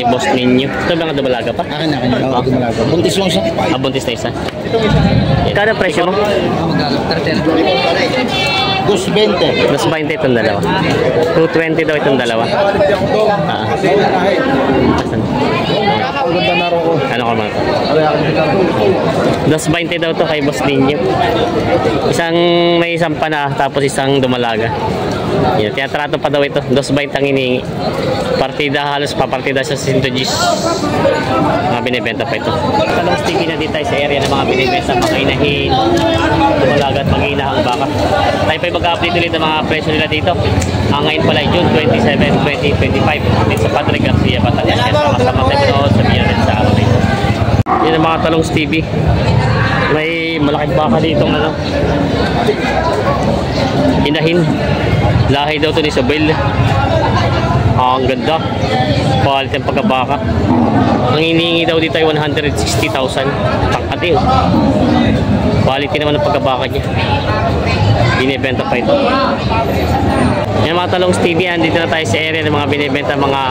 ni Boss Ninyo. Ito ba nga dumalaga pa? Akin. Oo, dumalaga. Buntis lang siya. Buntis na isa. Kano presyo mo? Dos 20. Dos 20 itong dalawa. 220 daw itong dalawa. Ano ka man? Dos 20 daw to kay Boss Ninyo. May isang pana tapos isang dumalaga. Yan, tiyatrato pa daw ito. Dos 20 ang hinihingi. Partida, halos papartida sa Sintojis. Mga binibenta pa ito. Talong sticky na dito sa area ng mga binibenta, mga inahin, dumalaga at mag-inahang baka. Tayo pa mag-update ulit ng mga presyo nila dito. Ngayon pala June 27, 2025. Dito sa Patrick Garcia, Batangas. Sama-sama tayo sa biyan din sa araw dito. Yan ang mga talong Stevie. May malaking baka dito ano. Inahin. Lahi daw ito ni Isabel. Ang ganda. Quality ang pagkabaka. Ang hinihingi daw dito ay 160,000. Pangkating. Quality naman ang pagkabaka niya. Binibenta pa ito. Yan mga talong Stevie. Andito na tayo sa area ng mga binibenta, mga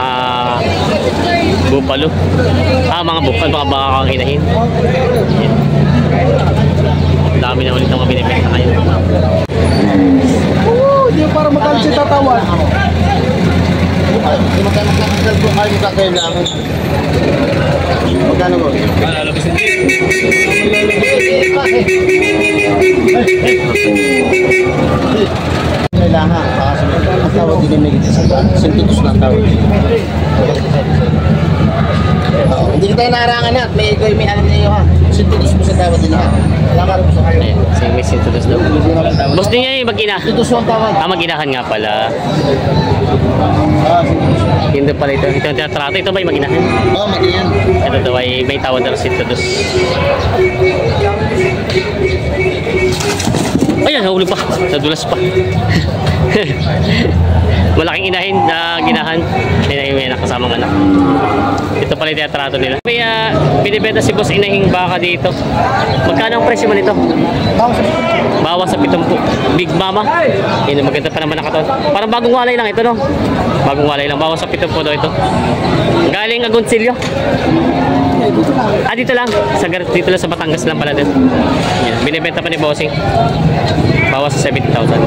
bupalo. Mga bupalo, mga baka kang hinahin. Yan. Dami na ulit ng mga binibenta ngayon. Hindi para makalsi tatawan. Magkano mo? Kailangan ang tawag din may sintitus na tawag. Hindi kita narangan na at may alam niyo ha. Sintitus mo sa tawag din ha. Salamat po sa kayo. Sige, may sintitus daw. Boss din niya yung mag-ina. Sintitus ang tawag. Mag-inahan nga pala. Hindi pala ito. Ito ang tinatrato. Ito ba yung mag-inahan? Oo, mag-inahan. Ito daw ay may tawag na sintitus. Ayan, nahulog pa. Nadulas pa. Malaking inahin na ginahan. May nakasamang anak. Ito pala yung teatrato nila. May binibenta si Boss Inahing baka dito. Magkano ang presyo mo nito? Bawas sa 70. Big Mama. Yan, maganda pa naman nakaton. Parang bagong walay lang ito, no? Bagong walay lang. Bawas sa 70 daw ito. Galing Agoncillo. Dito lang. Dito lang sa Batangas lang pala din. Yan, binibenta pa ni Bossing. Bawas sa 70,000.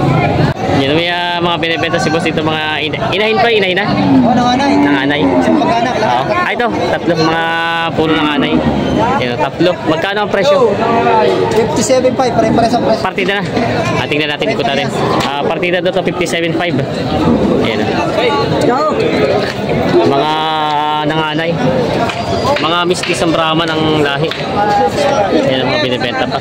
Yan, may mga binibenta si Boss dito, mga inahin pa, inahin na? Oo, nanganay. Nanganay. Isang pagkanak lang. Ito, tatlo, mga puro nanganay. Yan, tatlo. Magkano ang presyo? 57.5, pare-pares ang presyo. Partida na. Tingnan natin, ikutan rin. Partida doon to 57.5. Yan. Mga nanganay. Mga mistis ang Brahman ang lahi. Yan ang mga binibenta pa.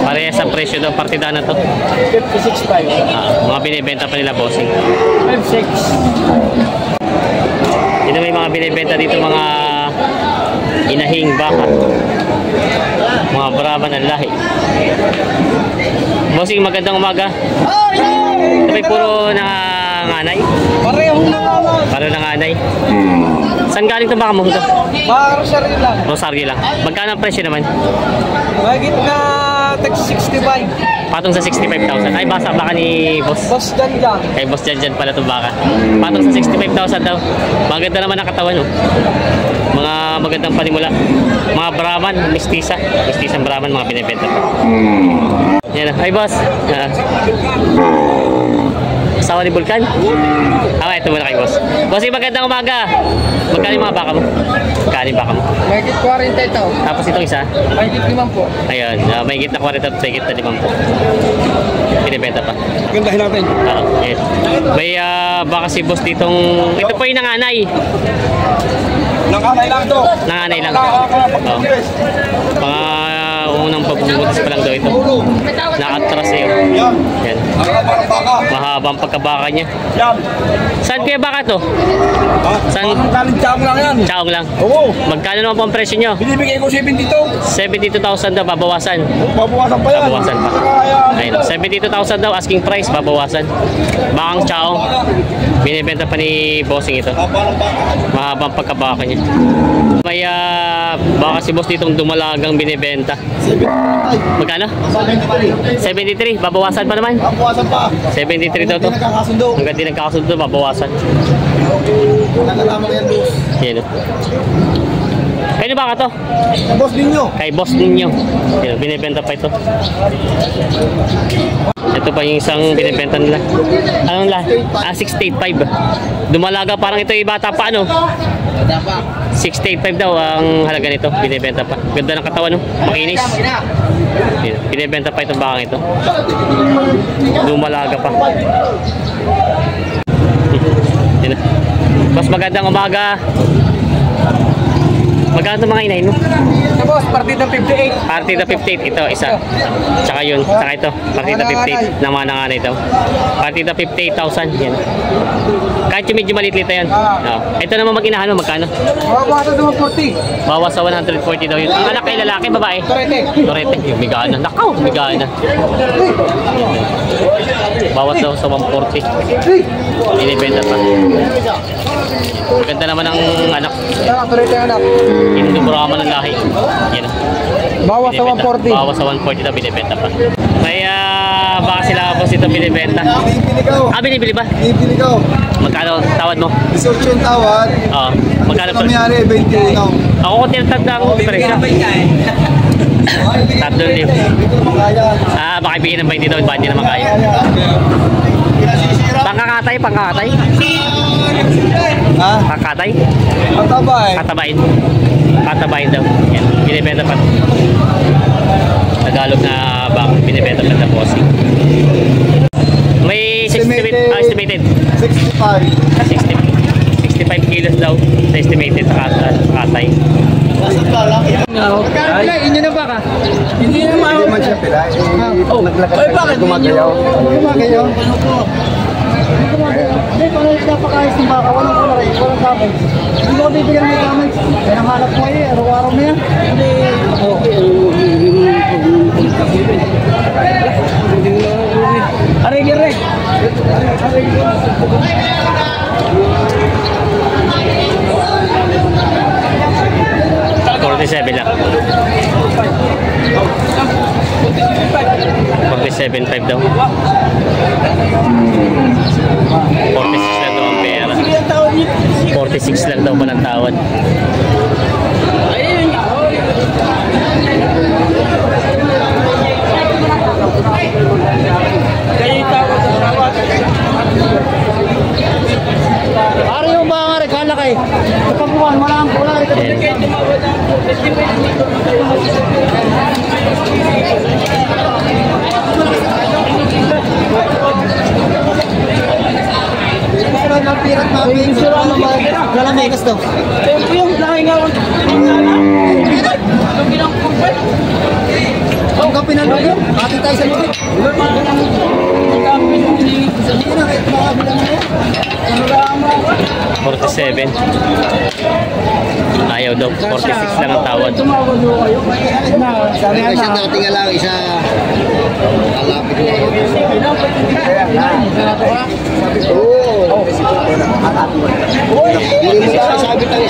Parehas ang presyo daw, partida na to. 56.5. Mga binibenta pa nila, Bossing. 56. Dito may mga binibenta dito, mga inahing baka. Mga Brahman ang lahi. Bossing, magandang umaga. Ito may puro nanganay. Parehong nanganay. Pareho nanganay. Saan galing ito baka mo ito? Rosario lang. Rosario lang. Magkano ang presyo naman? Magit na tag 65. Patong sa 65,000. Ay, basa baka ni Boss. Boss Janjan. Kay Boss Janjan pala itong baka. Patong sa 65,000 daw. Maganda naman ang katawan, no? Mga magandang panimula. Mga Brahman, mistisa. Mistisang Brahman, mga binibenta pa. Yan na. Ay, Boss. Asawa ni Vulcan? Ito muna kay Boss. Bossing, magandang umaga. Magkano yung mga baka mo? Magkano yung baka mo? Magit 40 ito. Tapos itong isa? Magit 5 po. Ayun, may git na 40 at may git na 5 po. Binibenta pa. Gandahin natin. Yes. May baka si Boss ditong... Ito po yung nanganay. Nanganay lang to. Nanganay lang. Mga unang pagbubutis pa lang daw ito. Nakatras eh. Yan. Mahabang pagkabaka niya. Saan kaya baka to? Saan? Chaong lang yan. Chaong lang. Oo. Magkano naman po ang presyo nyo? Binibigay ko 72. 72,000 daw, babawasan. Babawasan pa yan. Babawasan pa. Ayun, 72,000 daw, asking price, babawasan. Bakang Chaong. Binibenta pa ni Bossing ito. Mahabang pagkabaka niya. May baka si Boss ditong dumalagang binibenta. Magkano? 73. Babawasan pa naman? Babawasan pa. 73 daw to. Hanggang di nagkakasundo, babawasan. Nakakalaman ko yan, boss. Yan. Kaya ba ka to? Boss ninyo. Kay boss ninyo. Yan, binibenta pa ito. Ito pa yung isang binibenta nila. Anong la? 685. Dumalaga parang ito yung bata pa ano? 685 daw ang halaga nito. Binibenta pa. Ganda ng katawan no? Makinis. Yan, binibenta pa itong bakang ito. Dumalaga pa. Yan. Mas magandang umaga. Magkano mga inay no? Boss, partida 58. Partida 58 ito, isa. Tsaka yun, tsaka ito. Partida 58 na mananganay daw. Partida 58,000 yan. Kahit yung medyo maliit yan. Oh. Ito naman mag-inahan mo, magkano? Bawas sa 140. Bawas sa 140 daw yun. Ang anak kay lalaki, babae? Torete. Yung migana. Nakaw, migana. Bawas daw sa 140. Binibenta pa. Ganda naman ang anak. Torete anak. Indumuraman ng lahi. Yan. Bawas sa 140. Bawas sa 140 na binibenta pa. May baka sila boss ito binibenta. Bibili ka. Binibili ba? Bibili ka. Magkano tawad mo? 18 yung tawad. Oo. Magkano pa? Kamiyari, 21 lang. Ako kung tinatanda ang presyo. 3,000. Baka ibigay ng 20 daw, ba hindi naman kaya. Pangkakatay. Ha? Pangkatay? Matabay. Patabayin daw. Yan. Binibenta pa. Tagalog na bang binibenta pa sa bossing. May estimated. 65 kilos daw sa estimated sa katay. Inyo na ba ka? Hindi naman siya pila. Bakit gumagayaw? Hindi, kung ano napakayos ng baka, walang kulay, walang damage. Hindi ko bibigyan ng damage. Kaya nang hanap mo eh, araw-araw na yan. Aray-girig! 47 lang. 47.5 daw. 46 lang daw ang pera. 46 lang daw pa ng tawad. Ari yung mga regala kay. Kapag buwan, wala ang kulay. Galamigas daw. Tempo yung nahingawan. Ang kapi ng lugar. Pati tayo sa lugar. Sabihin na kahit mga bilang na yan. 47. Ayaw daw. 46 lang ang tawad. Sabi ko siya nakatinga lang isa. Kalapit na yun. Oo. Hindi mo sabi tayo.